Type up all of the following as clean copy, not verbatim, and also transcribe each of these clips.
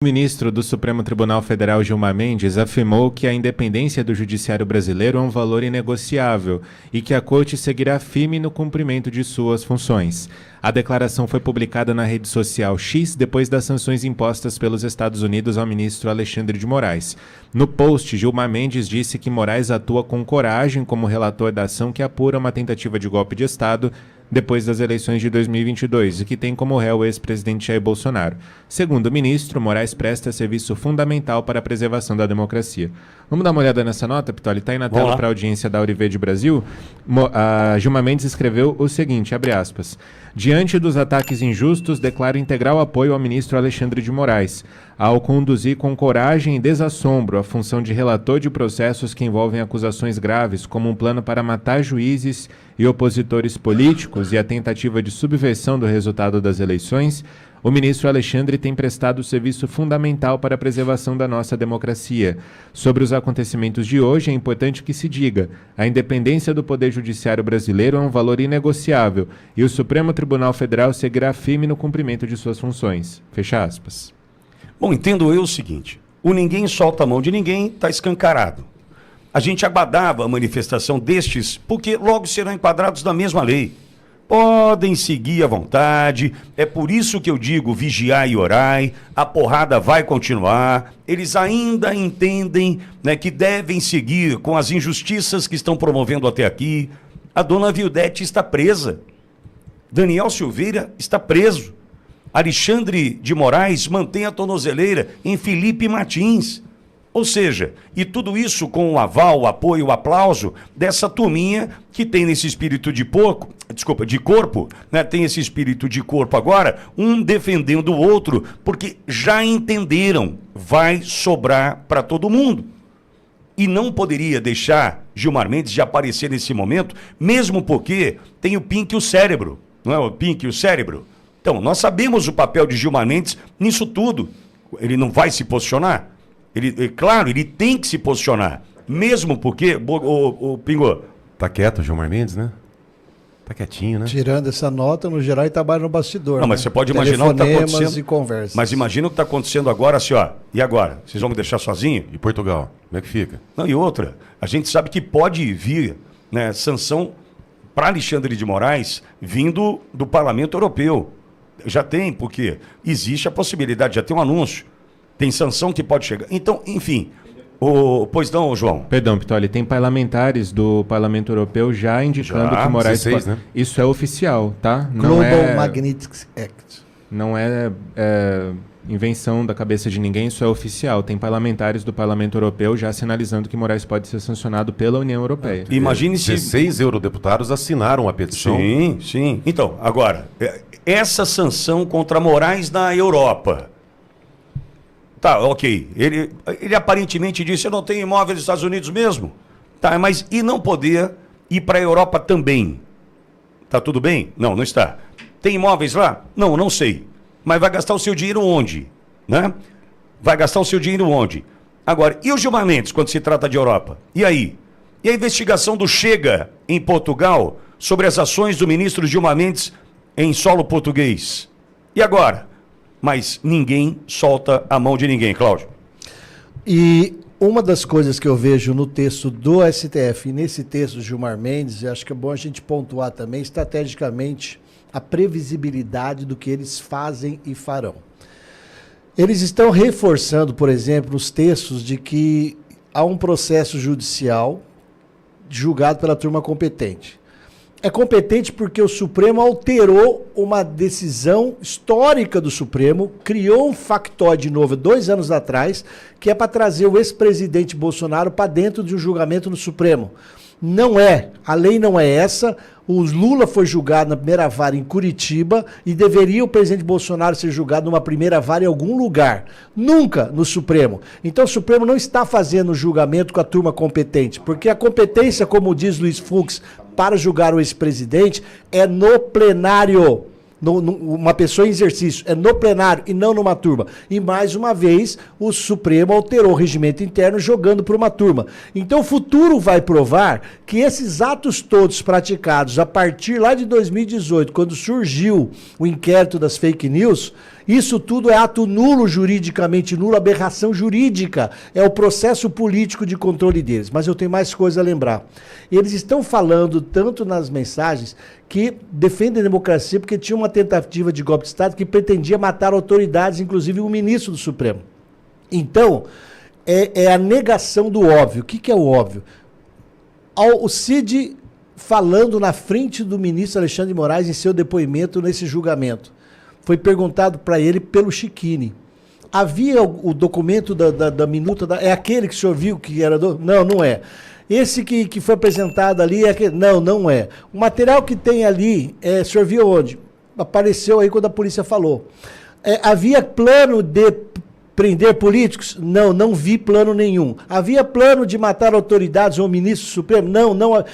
O ministro do Supremo Tribunal Federal, Gilmar Mendes, afirmou que a independência do judiciário brasileiro é um valor inegociável e que a Corte seguirá firme no cumprimento de suas funções. A declaração foi publicada na rede social X depois das sanções impostas pelos Estados Unidos ao ministro Alexandre de Moraes. No post, Gilmar Mendes disse que Moraes atua com coragem como relator da ação que apura uma tentativa de golpe de Estado depois das eleições de 2022 e que tem como réu o ex-presidente Jair Bolsonaro. Segundo o ministro, Moraes presta serviço fundamental para a preservação da democracia. Vamos dar uma olhada nessa nota, Pitoli? Está aí na tela para a audiência da Auriverde Brasil. Gilmar Mendes escreveu o seguinte, abre aspas: diante dos ataques injustos, declaro integral apoio ao ministro Alexandre de Moraes, ao conduzir com coragem e desassombro a função de relator de processos que envolvem acusações graves, como um plano para matar juízes e opositores políticos e a tentativa de subversão do resultado das eleições. O ministro Alexandre tem prestado serviço fundamental para a preservação da nossa democracia. Sobre os acontecimentos de hoje, é importante que se diga: a independência do Poder Judiciário brasileiro é um valor inegociável e o Supremo Tribunal Federal seguirá firme no cumprimento de suas funções. Fecha aspas. Bom, entendo eu o seguinte: o ninguém solta a mão de ninguém, está escancarado. A gente aguardava a manifestação destes porque logo serão enquadrados na mesma lei. Podem seguir à vontade, é por isso que eu digo vigiai e orai, a porrada vai continuar, eles ainda entendem, né, que devem seguir com as injustiças que estão promovendo até aqui. A dona Vildete está presa, Daniel Silveira está preso, Alexandre de Moraes mantém a tornozeleira em Felipe Martins. Ou seja, e tudo isso com o aval, o apoio, o aplauso dessa turminha que tem nesse espírito de corpo, né? Tem esse espírito de corpo agora, um defendendo o outro, porque já entenderam, vai sobrar para todo mundo. E não poderia deixar Gilmar Mendes de aparecer nesse momento, mesmo porque tem o Pink e o cérebro, não é o Pink e o cérebro? Então, nós sabemos o papel de Gilmar Mendes nisso tudo. Ele não vai se posicionar? Claro, ele tem que se posicionar, mesmo porque, o Pingo... Tá quieto o Gilmar Mendes, né? Tá quietinho, né? Tirando essa nota, no geral, ele trabalha no bastidor. Não, mas você pode imaginar o que está acontecendo. E conversas. Mas imagina o que está acontecendo agora, assim, ó. E agora? Vocês vão me deixar sozinho? E Portugal? Como é que fica? Não, e outra, a gente sabe que pode vir, né, sanção para Alexandre de Moraes vindo do Parlamento Europeu. Já tem, porque existe a possibilidade, já tem um anúncio. Tem sanção que pode chegar. Então, enfim, pois não, João? Perdão, Pitoli, tem parlamentares do Parlamento Europeu já indicando que Moraes... 16, né? Isso é oficial, tá? Global Magnitsky Act. Não é invenção da cabeça de ninguém, isso é oficial. Tem parlamentares do Parlamento Europeu já sinalizando que Moraes pode ser sancionado pela União Europeia. Imagine se 16 eurodeputados assinaram a petição. Sim, sim. Então, agora, essa sanção contra Moraes na Europa... Tá, ok. Ele aparentemente disse: eu não tenho imóvel nos Estados Unidos mesmo. Tá, mas e não poder ir para a Europa também? Tá tudo bem? Não, não está. Tem imóveis lá? Não, não sei. Mas vai gastar o seu dinheiro onde? Né? Vai gastar o seu dinheiro onde? Agora, e o Gilmar Mendes quando se trata de Europa? E aí? E a investigação do Chega em Portugal sobre as ações do ministro Gilmar Mendes em solo português? E agora? Mas ninguém solta a mão de ninguém, Cláudio. E uma das coisas que eu vejo no texto do STF e nesse texto do Gilmar Mendes, acho que é bom a gente pontuar também estrategicamente a previsibilidade do que eles fazem e farão. Eles estão reforçando, por exemplo, os textos de que há um processo judicial julgado pela turma competente. É competente porque o Supremo alterou uma decisão histórica do Supremo, criou um factoide novo 2 anos atrás, que é para trazer o ex-presidente Bolsonaro para dentro de um julgamento no Supremo. Não é, a lei não é essa. O Lula foi julgado na primeira vara em Curitiba e deveria o presidente Bolsonaro ser julgado numa primeira vara em algum lugar. Nunca no Supremo. Então o Supremo não está fazendo julgamento com a turma competente, porque a competência, como diz Luiz Fux, para julgar o ex-presidente é no plenário. Uma pessoa em exercício, é no plenário e não numa turma. E mais uma vez, o Supremo alterou o regimento interno jogando para uma turma. Então o futuro vai provar que esses atos todos praticados a partir lá de 2018, quando surgiu o inquérito das fake news, Isso tudo é ato nulo, juridicamente nulo, aberração jurídica. É o processo político de controle deles. Mas eu tenho mais coisa a lembrar. Eles estão falando tanto nas mensagens que defendem a democracia porque tinha uma tentativa de golpe de Estado que pretendia matar autoridades, inclusive o ministro do Supremo. Então, é a negação do óbvio. O que é o óbvio? O Cid falando na frente do ministro Alexandre de Moraes em seu depoimento nesse julgamento. Foi perguntado para ele pelo Chiquini. Havia o documento da minuta, é aquele que o senhor viu que era Não, não é. Esse que foi apresentado ali é aquele... Não, não é. O material que tem ali, o senhor viu onde? Apareceu aí quando a polícia falou. Havia plano de prender políticos? Não, não vi plano nenhum. Havia plano de matar autoridades ou ministro supremo? Não, não.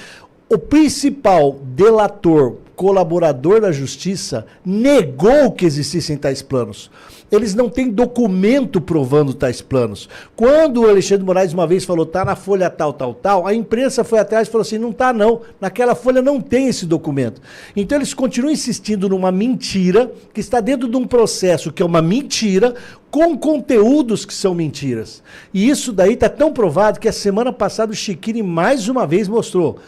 O principal delator, colaborador da justiça, negou que existissem tais planos. Eles não têm documento provando tais planos. Quando o Alexandre de Moraes uma vez falou, tá na folha tal, tal, tal, a imprensa foi atrás e falou assim, não tá não, naquela folha não tem esse documento. Então eles continuam insistindo numa mentira, que está dentro de um processo que é uma mentira, com conteúdos que são mentiras. E isso daí está tão provado que a semana passada o Chiquini mais uma vez mostrou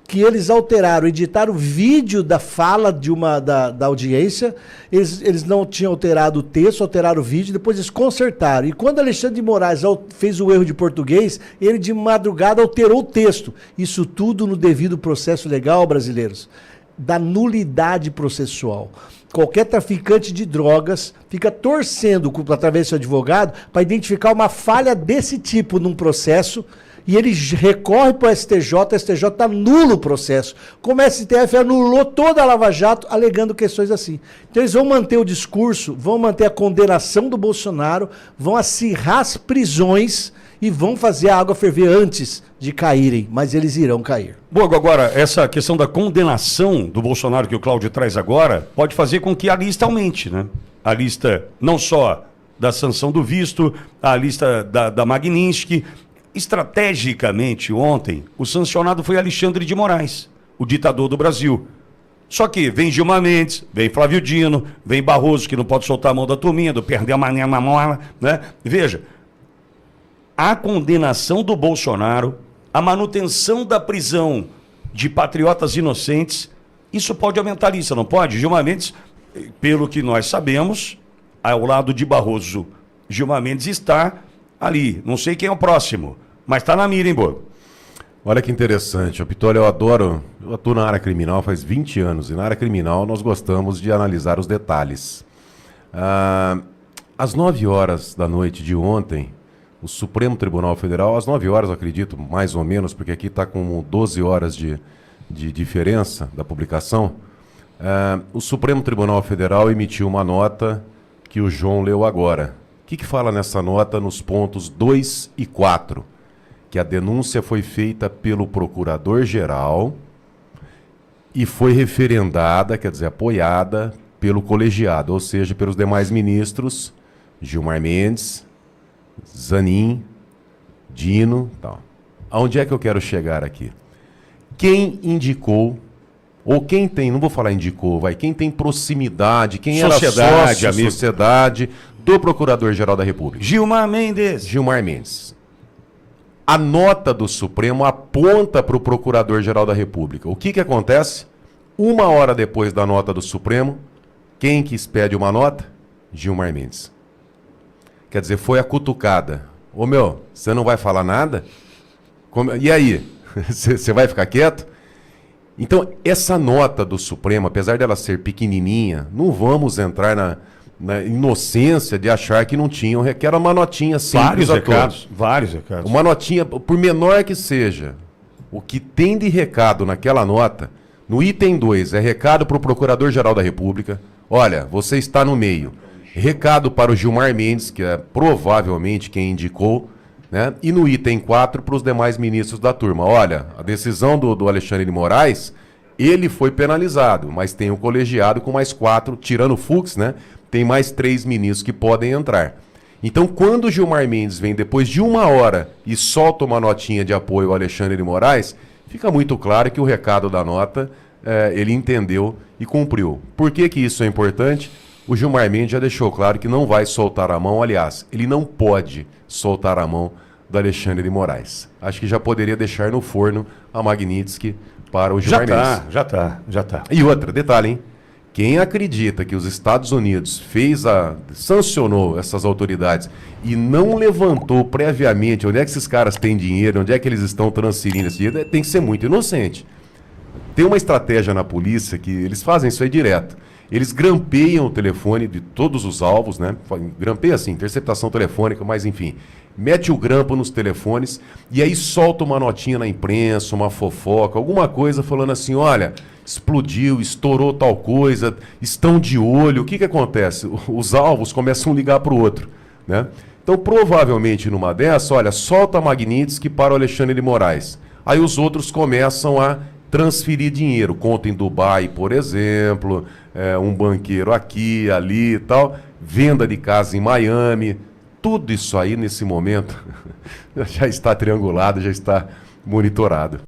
que eles alteraram, editaram o vídeo da fala da audiência, eles não tinham alterado o texto, alteraram o vídeo, depois eles consertaram. E quando Alexandre de Moraes fez o erro de português, ele de madrugada alterou o texto. Isso tudo no devido processo legal, brasileiros, da nulidade processual. Qualquer traficante de drogas fica torcendo, através do seu advogado, para identificar uma falha desse tipo num processo, e ele recorre para o STJ está nulo o processo. Como o STF anulou toda a Lava Jato, alegando questões assim. Então eles vão manter o discurso, vão manter a condenação do Bolsonaro, vão acirrar as prisões e vão fazer a água ferver antes de caírem, mas eles irão cair. Bom, agora, essa questão da condenação do Bolsonaro que o Cláudio traz agora, pode fazer com que a lista aumente, né? A lista não só da sanção do visto, a lista da Magnitsky. Estrategicamente, ontem, o sancionado foi Alexandre de Moraes, o ditador do Brasil. Só que vem Gilmar Mendes, vem Flávio Dino, vem Barroso, que não pode soltar a mão da turminha, do perder a mané na mola, né? Veja, a condenação do Bolsonaro, a manutenção da prisão de patriotas inocentes, isso pode aumentar a lista, não pode? Gilmar Mendes, pelo que nós sabemos, ao lado de Barroso, Gilmar Mendes está ali, não sei quem é o próximo, mas está na mira, hein, Borgo? Olha que interessante, Pitório, eu atuo na área criminal faz 20 anos, e na área criminal nós gostamos de analisar os detalhes. Às 9 horas da noite de ontem, o Supremo Tribunal Federal, às 9 horas, eu acredito, mais ou menos, porque aqui está com 12 horas de diferença da publicação, o Supremo Tribunal Federal emitiu uma nota que o João leu agora. O que fala nessa nota nos pontos 2 e 4? Que a denúncia foi feita pelo Procurador-Geral e foi referendada, quer dizer, apoiada pelo colegiado, ou seja, pelos demais ministros, Gilmar Mendes, Zanin, Dino, tal. Aonde é que eu quero chegar aqui? Quem indicou, ou quem tem, não vou falar indicou, quem tem proximidade, quem era sócio, amigo, sociedade do Procurador-Geral da República? Gilmar Mendes. Gilmar Mendes. A nota do Supremo aponta para o Procurador-Geral da República. O que acontece? 1 hora depois da nota do Supremo, quem que expede uma nota? Gilmar Mendes. Quer dizer, foi a cutucada. Ô meu, você não vai falar nada? E aí? Você vai ficar quieto? Então, essa nota do Supremo, apesar dela ser pequenininha, não vamos entrar na inocência de achar que não tinham, requer uma notinha simples a todos. Vários recados. Uma notinha, por menor que seja, o que tem de recado naquela nota, no item 2, é recado para o Procurador-Geral da República. Olha, você está no meio. Recado para o Gilmar Mendes, que é provavelmente quem indicou, né? E no item 4 para os demais ministros da turma. Olha, a decisão do Alexandre de Moraes, ele foi penalizado, mas tem um colegiado com mais 4, tirando o Fux, né? Tem mais 3 ministros que podem entrar. Então, quando o Gilmar Mendes vem depois de 1 hora e solta uma notinha de apoio ao Alexandre de Moraes, fica muito claro que o recado da nota ele entendeu e cumpriu. Por que isso é importante? O Gilmar Mendes já deixou claro que não vai soltar a mão, aliás, ele não pode soltar a mão do Alexandre de Moraes. Acho que já poderia deixar no forno a Magnitsky para o Gilmar Mendes. Já tá. E outra, detalhe, hein? Quem acredita que os Estados Unidos sancionou essas autoridades e não levantou previamente onde é que esses caras têm dinheiro, onde é que eles estão transferindo esse dinheiro, tem que ser muito inocente. Tem uma estratégia na polícia que eles fazem isso aí direto. Eles grampeiam o telefone de todos os alvos, né? Grampeia assim, interceptação telefônica, mas enfim. Mete o grampo nos telefones e aí solta uma notinha na imprensa, uma fofoca, alguma coisa falando assim, olha, explodiu, estourou tal coisa, estão de olho. O que que acontece? Os alvos começam a ligar para o outro, né? Então, provavelmente, numa dessa, olha, solta a Magnitsky para o Alexandre de Moraes. Aí os outros começam a transferir dinheiro. Conta em Dubai, por exemplo, um banqueiro aqui, ali e tal, venda de casa em Miami. Tudo isso aí, nesse momento, já está triangulado, já está monitorado.